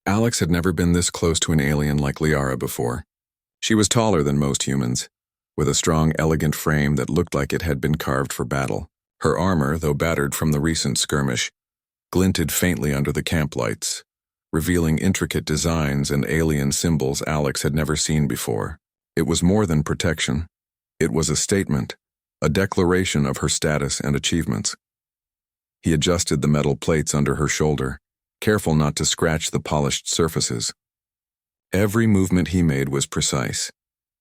Alex had never been this close to an alien like Liara before. She was taller than most humans, with a strong, elegant frame that looked like it had been carved for battle. Her armor, though battered from the recent skirmish, glinted faintly under the camp lights, revealing intricate designs and alien symbols Alex had never seen before. It was more than protection. It was a statement, a declaration of her status and achievements. He adjusted the metal plates under her shoulder, careful not to scratch the polished surfaces. Every movement he made was precise,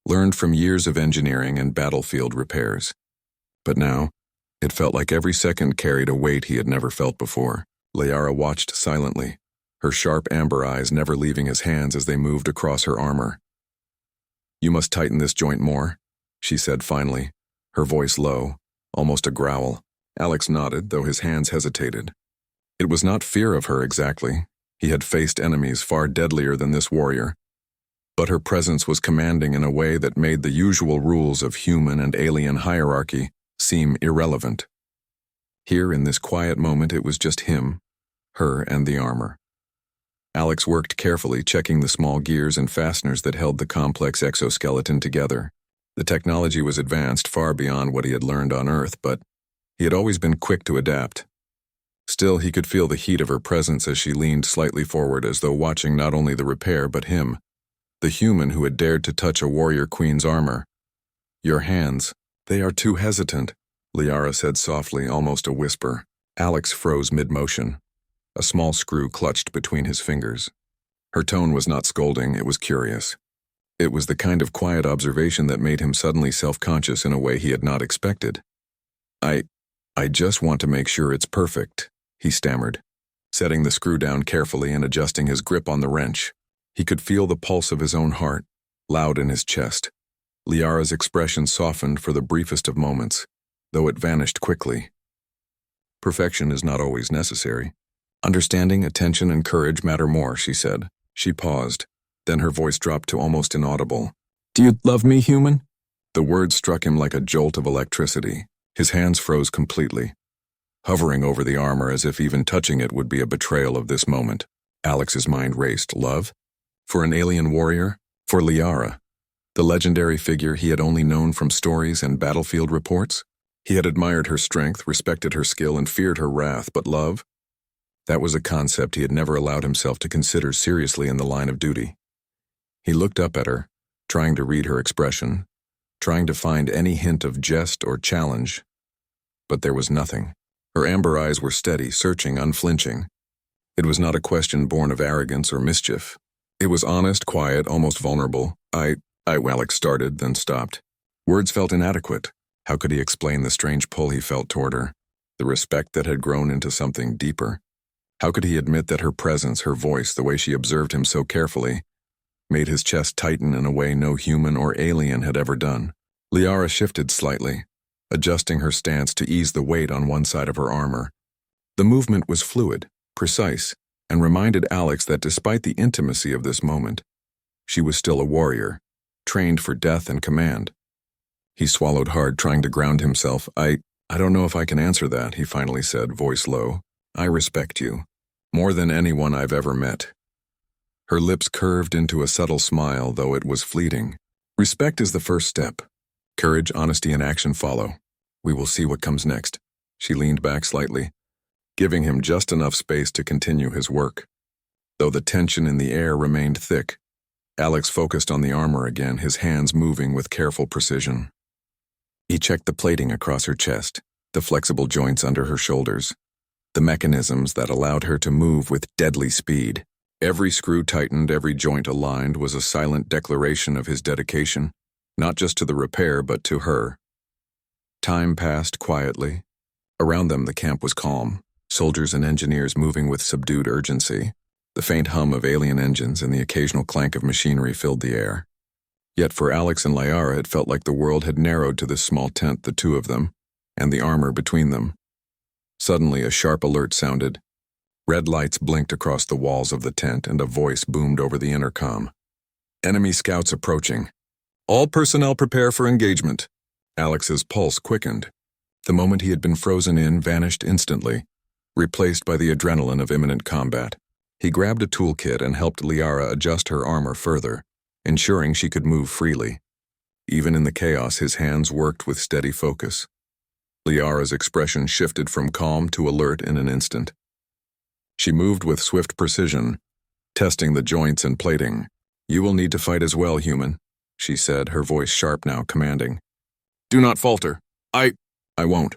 learned from years of engineering and battlefield repairs. But now, it felt like every second carried a weight he had never felt before. Liara watched silently, her sharp amber eyes never leaving his hands as they moved across her armor. "You must tighten this joint more," she said finally, her voice low, almost a growl. Alex nodded, though his hands hesitated. It was not fear of her exactly. He had faced enemies far deadlier than this warrior. But her presence was commanding in a way that made the usual rules of human and alien hierarchy seem irrelevant. Here in this quiet moment it was just him, her, and the armor. Alex worked carefully, checking the small gears and fasteners that held the complex exoskeleton together. The technology was advanced far beyond what he had learned on Earth, but he had always been quick to adapt. Still, he could feel the heat of her presence as she leaned slightly forward, as though watching not only the repair but him, the human who had dared to touch a warrior queen's armor. "Your hands, they are too hesitant," Liara said softly, almost a whisper. Alex froze mid-motion. A small screw clutched between his fingers. Her tone was not scolding, it was curious. It was the kind of quiet observation that made him suddenly self-conscious in a way he had not expected. I just want to make sure it's perfect," he stammered, setting the screw down carefully and adjusting his grip on the wrench. He could feel the pulse of his own heart, loud in his chest. Liara's expression softened for the briefest of moments, though it vanished quickly. "Perfection is not always necessary. Understanding, attention, and courage matter more," she said. She paused, then her voice dropped to almost inaudible. "Do you love me, human?" The word struck him like a jolt of electricity. His hands froze completely, hovering over the armor as if even touching it would be a betrayal of this moment. Alex's mind raced. Love? For an alien warrior? For Liara? The legendary figure he had only known from stories and battlefield reports? He had admired her strength, respected her skill, and feared her wrath, but love? That was a concept he had never allowed himself to consider seriously in the line of duty. He looked up at her, trying to read her expression, trying to find any hint of jest or challenge. But there was nothing. Her amber eyes were steady, searching, unflinching. It was not a question born of arrogance or mischief. It was honest, quiet, almost vulnerable. Alex started, then stopped. Words felt inadequate. How could he explain the strange pull he felt toward her, the respect that had grown into something deeper? How could he admit that her presence, her voice, the way she observed him so carefully, made his chest tighten in a way no human or alien had ever done? Liara shifted slightly, adjusting her stance to ease the weight on one side of her armor. The movement was fluid, precise, and reminded Alex that despite the intimacy of this moment, she was still a warrior, trained for death and command. He swallowed hard, trying to ground himself. I don't know if I can answer that," he finally said, voice low. "I respect you, more than anyone I've ever met." Her lips curved into a subtle smile, though it was fleeting. "Respect is the first step. Courage, honesty, and action follow. We will see what comes next." She leaned back slightly, giving him just enough space to continue his work. Though the tension in the air remained thick, Alex focused on the armor again, his hands moving with careful precision. He checked the plating across her chest, the flexible joints under her shoulders, the mechanisms that allowed her to move with deadly speed. Every screw tightened, every joint aligned was a silent declaration of his dedication, not just to the repair but to her. Time passed quietly. Around them the camp was calm, soldiers and engineers moving with subdued urgency. The faint hum of alien engines and the occasional clank of machinery filled the air. Yet for Alex and Liara it felt like the world had narrowed to this small tent, the two of them, and the armor between them. Suddenly a sharp alert sounded. Red lights blinked across the walls of the tent and a voice boomed over the intercom. "Enemy scouts approaching. All personnel prepare for engagement." Alex's pulse quickened. The moment he had been frozen in vanished instantly, replaced by the adrenaline of imminent combat. He grabbed a toolkit and helped Liara adjust her armor further, ensuring she could move freely. Even in the chaos, his hands worked with steady focus. Liara's expression shifted from calm to alert in an instant. She moved with swift precision, testing the joints and plating. "You will need to fight as well, human," she said, her voice sharp now, commanding. "Do not falter. I won't,"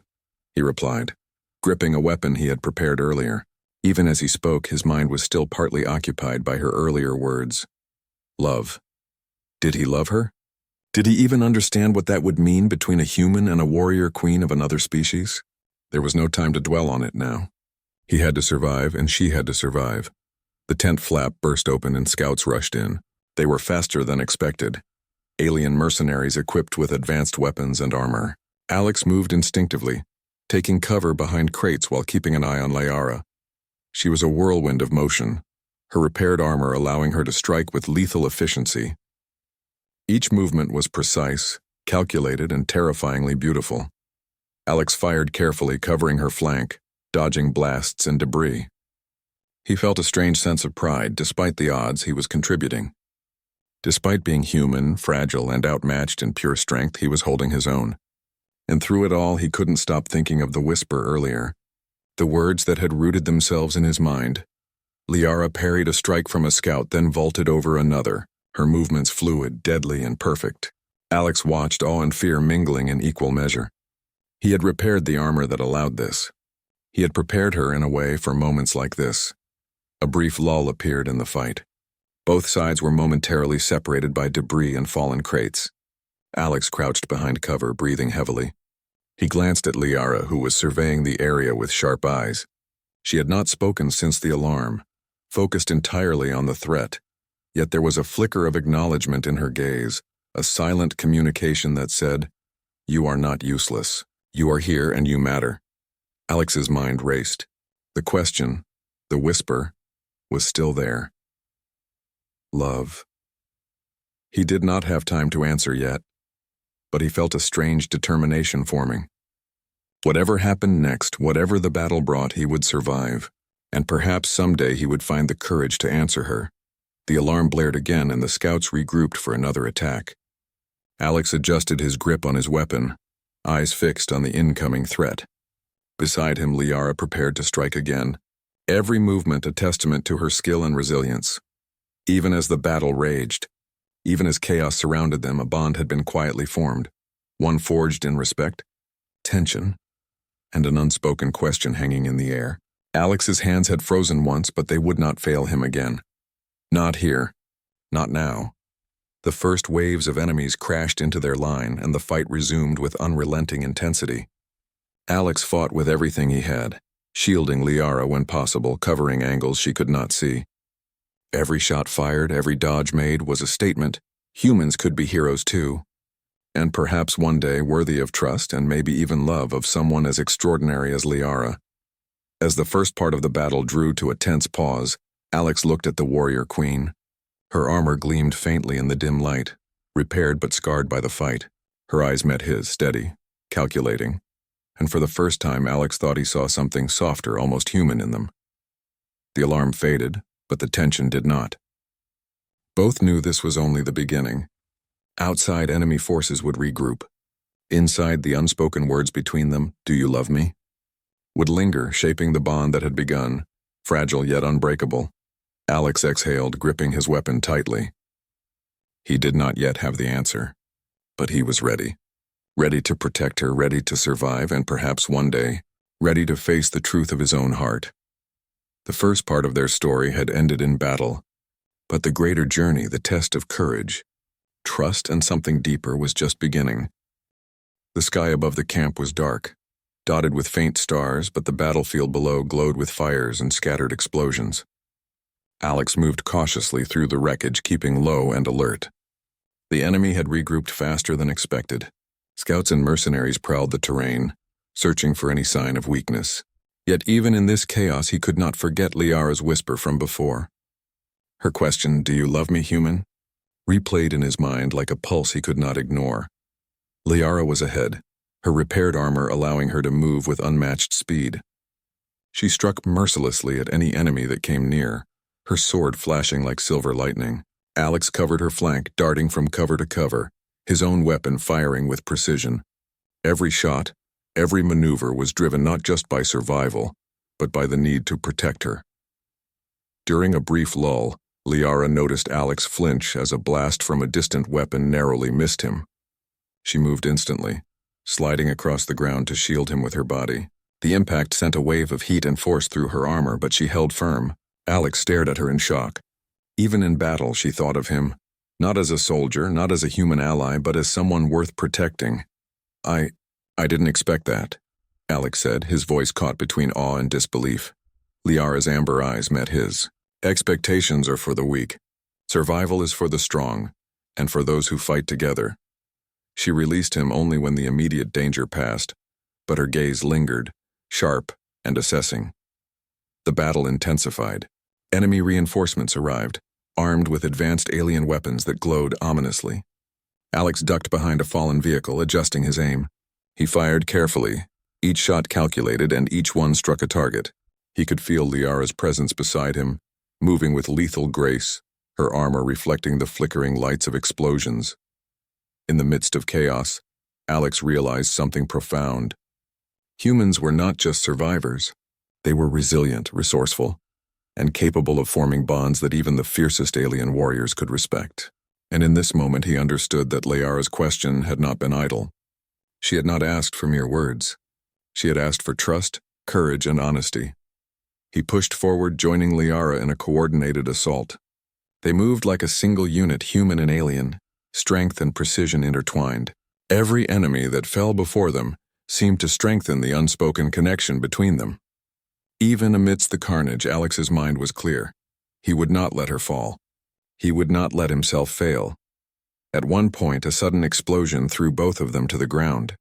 he replied, gripping a weapon he had prepared earlier. Even as he spoke, his mind was still partly occupied by her earlier words. Love. Did he love her? Did he even understand what that would mean between a human and a warrior queen of another species? There was no time to dwell on it now. He had to survive, and she had to survive. The tent flap burst open and scouts rushed in. They were faster than expected. Alien mercenaries equipped with advanced weapons and armor. Alex moved instinctively, taking cover behind crates while keeping an eye on Liara. She was a whirlwind of motion, her repaired armor allowing her to strike with lethal efficiency. Each movement was precise, calculated, and terrifyingly beautiful. Alex fired carefully, covering her flank, dodging blasts and debris. He felt a strange sense of pride despite the odds he was contributing. Despite being human, fragile, and outmatched in pure strength, he was holding his own. And through it all, he couldn't stop thinking of the whisper earlier, the words that had rooted themselves in his mind. Liara parried a strike from a scout, then vaulted over another, her movements fluid, deadly, and perfect. Alex watched, awe and fear mingling in equal measure. He had repaired the armor that allowed this. He had prepared her in a way for moments like this. A brief lull appeared in the fight. Both sides were momentarily separated by debris and fallen crates. Alex crouched behind cover, breathing heavily. He glanced at Liara, who was surveying the area with sharp eyes. She had not spoken since the alarm, focused entirely on the threat. Yet there was a flicker of acknowledgement in her gaze, a silent communication that said, "You are not useless. You are here and you matter." Alex's mind raced. The question, the whisper, was still there. Love. He did not have time to answer yet, but he felt a strange determination forming. Whatever happened next, whatever the battle brought, he would survive, and perhaps someday he would find the courage to answer her. The alarm blared again, and the scouts regrouped for another attack. Alex adjusted his grip on his weapon, eyes fixed on the incoming threat. Beside him, Liara prepared to strike again, every movement a testament to her skill and resilience. Even as the battle raged, even as chaos surrounded them, a bond had been quietly formed, one forged in respect, tension, and an unspoken question hanging in the air. Alex's hands had frozen once, but they would not fail him again. Not here. Not now. The first waves of enemies crashed into their line, and the fight resumed with unrelenting intensity. Alex fought with everything he had, shielding Liara when possible, covering angles she could not see. Every shot fired, every dodge made was a statement. Humans could be heroes too, and perhaps one day worthy of trust and maybe even love of someone as extraordinary as Liara. As the first part of the battle drew to a tense pause, Alex looked at the warrior queen. Her armor gleamed faintly in the dim light, repaired but scarred by the fight. Her eyes met his, steady, calculating, and for the first time Alex thought he saw something softer, almost human in them. The alarm faded, but the tension did not. Both knew this was only the beginning. Outside, enemy forces would regroup. Inside, the unspoken words between them, "Do you love me?" would linger, shaping the bond that had begun, fragile yet unbreakable. Alex exhaled, gripping his weapon tightly. He did not yet have the answer, but he was ready. Ready to protect her, ready to survive, and perhaps one day, ready to face the truth of his own heart. The first part of their story had ended in battle, but the greater journey, the test of courage, trust, and something deeper was just beginning. The sky above the camp was dark, dotted with faint stars, but the battlefield below glowed with fires and scattered explosions. Alex moved cautiously through the wreckage, keeping low and alert. The enemy had regrouped faster than expected. Scouts and mercenaries prowled the terrain, searching for any sign of weakness. Yet even in this chaos, he could not forget Liara's whisper from before. Her question, "Do you love me, human?" replayed in his mind like a pulse he could not ignore. Liara was ahead, her repaired armor allowing her to move with unmatched speed. She struck mercilessly at any enemy that came near, her sword flashing like silver lightning. Alex covered her flank, darting from cover to cover, his own weapon firing with precision. Every shot, every maneuver was driven not just by survival, but by the need to protect her. During a brief lull, Liara noticed Alex flinch as a blast from a distant weapon narrowly missed him. She moved instantly, sliding across the ground to shield him with her body. The impact sent a wave of heat and force through her armor, but she held firm. Alex stared at her in shock. Even in battle, she thought of him, not as a soldier, not as a human ally, but as someone worth protecting. I didn't expect that, Alex said, his voice caught between awe and disbelief. Liara's amber eyes met his. Expectations are for the weak. Survival is for the strong, and for those who fight together. She released him only when the immediate danger passed, but her gaze lingered, sharp and assessing. The battle intensified. Enemy reinforcements arrived, armed with advanced alien weapons that glowed ominously. Alex ducked behind a fallen vehicle, adjusting his aim. He fired carefully, each shot calculated and each one struck a target. He could feel Liara's presence beside him, moving with lethal grace, her armor reflecting the flickering lights of explosions. In the midst of chaos, Alex realized something profound. Humans were not just survivors. They were resilient, resourceful, and capable of forming bonds that even the fiercest alien warriors could respect. And in this moment he understood that Liara's question had not been idle. She had not asked for mere words. She had asked for trust, courage, and honesty. He pushed forward, joining Liara in a coordinated assault. They moved like a single unit, human and alien, strength and precision intertwined. Every enemy that fell before them seemed to strengthen the unspoken connection between them. Even amidst the carnage, Alex's mind was clear. He would not let her fall. He would not let himself fail. At one point, a sudden explosion threw both of them to the ground.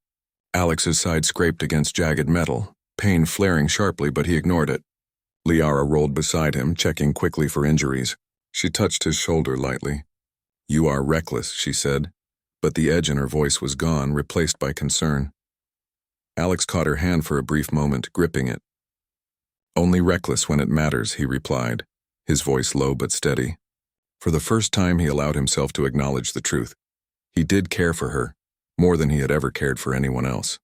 Alex's side scraped against jagged metal, pain flaring sharply, but he ignored it. Liara rolled beside him, checking quickly for injuries. She touched his shoulder lightly. "You are reckless," she said, but the edge in her voice was gone, replaced by concern. Alex caught her hand for a brief moment, gripping it. "Only reckless when it matters," he replied, his voice low but steady. For the first time, he allowed himself to acknowledge the truth. He did care for her, more than he had ever cared for anyone else.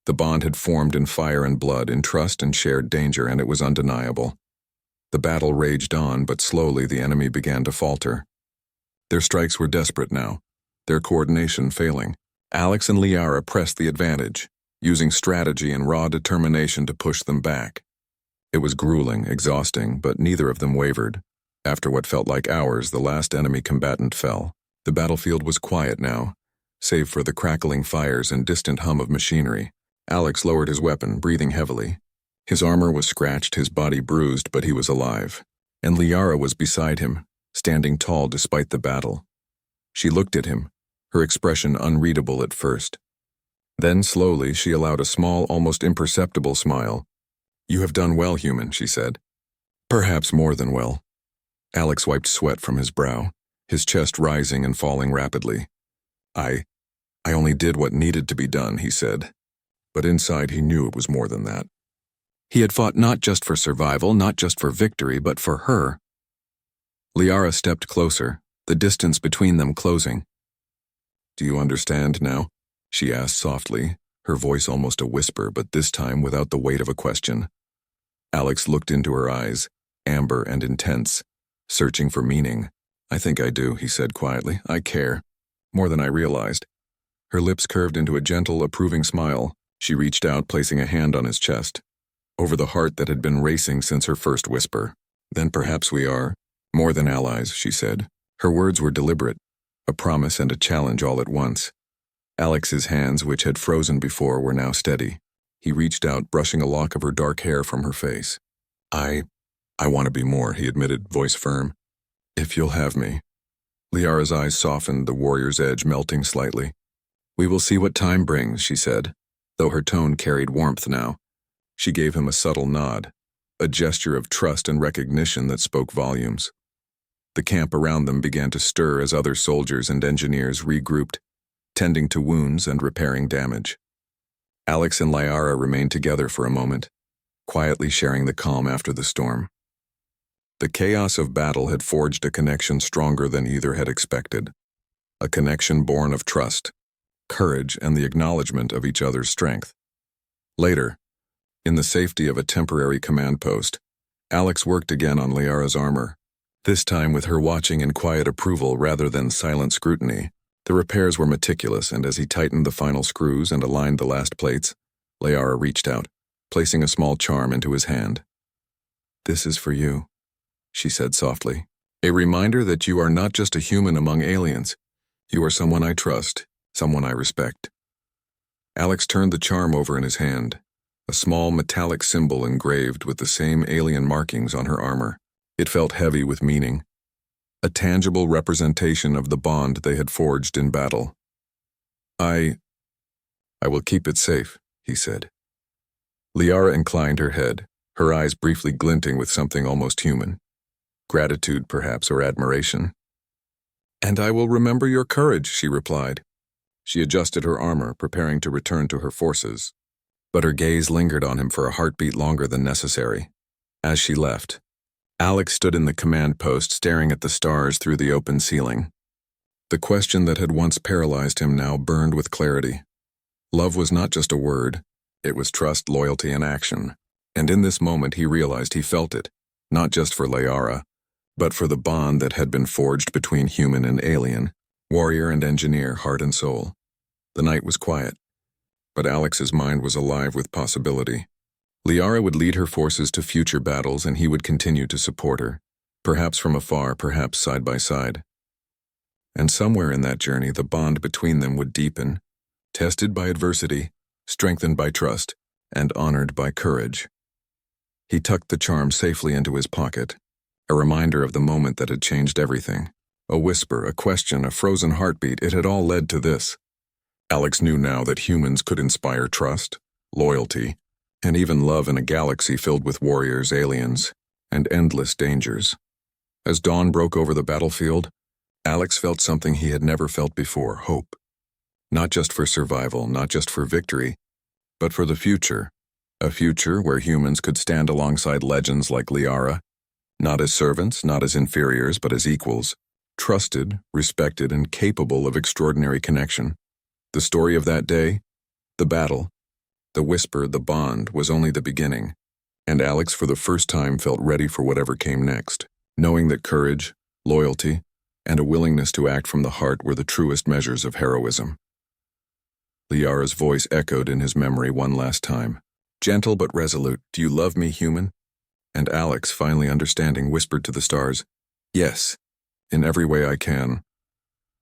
The bond had formed in fire and blood, in trust and shared danger, and it was undeniable. The battle raged on, but slowly the enemy began to falter. Their strikes were desperate now, their coordination failing. Alex and Liara pressed the advantage, using strategy and raw determination to push them back. It was grueling, exhausting, but neither of them wavered. After what felt like hours, the last enemy combatant fell. The battlefield was quiet now, save for the crackling fires and distant hum of machinery. Alex lowered his weapon, breathing heavily. His armor was scratched, his body bruised, but he was alive. And Liara was beside him, standing tall despite the battle. She looked at him, her expression unreadable at first. Then slowly she allowed a small, almost imperceptible smile. "You have done well, human," she said. "Perhaps more than well." Alex wiped sweat from his brow, his chest rising and falling rapidly. I only did what needed to be done," he said. But inside he knew it was more than that. He had fought not just for survival, not just for victory, but for her. Liara stepped closer, the distance between them closing. "Do you understand now?" she asked softly, her voice almost a whisper, but this time without the weight of a question. Alex looked into her eyes, amber and intense, searching for meaning. "I think I do," he said quietly. "I care. More than I realized." Her lips curved into a gentle, approving smile. She reached out, placing a hand on his chest, over the heart that had been racing since her first whisper. "Then perhaps we are more than allies," she said. Her words were deliberate, a promise and a challenge all at once. Alex's hands, which had frozen before, were now steady. He reached out, brushing a lock of her dark hair from her face. I want to be more," he admitted, voice firm. "If you'll have me." Liara's eyes softened, the warrior's edge melting slightly. "We will see what time brings," she said, though her tone carried warmth now. She gave him a subtle nod, a gesture of trust and recognition that spoke volumes. The camp around them began to stir as other soldiers and engineers regrouped, tending to wounds and repairing damage. Alex and Liara remained together for a moment, quietly sharing the calm after the storm. The chaos of battle had forged a connection stronger than either had expected. A connection born of trust, courage, and the acknowledgement of each other's strength. Later, in the safety of a temporary command post, Alex worked again on Liara's armor, this time with her watching in quiet approval rather than silent scrutiny. The repairs were meticulous, and as he tightened the final screws and aligned the last plates, Liara reached out, placing a small charm into his hand. "This is for you," she said softly. "A reminder that you are not just a human among aliens. You are someone I trust, someone I respect." Alex turned the charm over in his hand, a small metallic symbol engraved with the same alien markings on her armor. It felt heavy with meaning, a tangible representation of the bond they had forged in battle. I will keep it safe," he said. Liara inclined her head, her eyes briefly glinting with something almost human. Gratitude, perhaps, or admiration. "And I will remember your courage," she replied. She adjusted her armor, preparing to return to her forces. But her gaze lingered on him for a heartbeat longer than necessary. As she left, Alex stood in the command post staring at the stars through the open ceiling. The question that had once paralyzed him now burned with clarity. Love was not just a word, it was trust, loyalty, and action. And in this moment he realized he felt it, not just for Liara, but for the bond that had been forged between human and alien, warrior and engineer, heart and soul. The night was quiet, but Alex's mind was alive with possibility. Liara would lead her forces to future battles, and he would continue to support her, perhaps from afar, perhaps side by side. And somewhere in that journey, the bond between them would deepen, tested by adversity, strengthened by trust, and honored by courage. He tucked the charm safely into his pocket, a reminder of the moment that had changed everything. A whisper, a question, a frozen heartbeat, it had all led to this. Alex knew now that humans could inspire trust, loyalty, and even love in a galaxy filled with warriors, aliens, and endless dangers. As dawn broke over the battlefield, Alex felt something he had never felt before, hope. Not just for survival, not just for victory, but for the future. A future where humans could stand alongside legends like Liara, not as servants, not as inferiors, but as equals, trusted, respected, and capable of extraordinary connection. The story of that day, the battle, the whisper, the bond, was only the beginning, and Alex for the first time felt ready for whatever came next, knowing that courage, loyalty, and a willingness to act from the heart were the truest measures of heroism. Liara's voice echoed in his memory one last time. Gentle but resolute, "Do you love me, human?" And Alex, finally understanding, whispered to the stars, "Yes, in every way I can."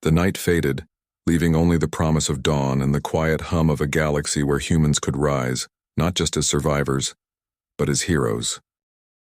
The night faded, leaving only the promise of dawn and the quiet hum of a galaxy where humans could rise, not just as survivors, but as heroes.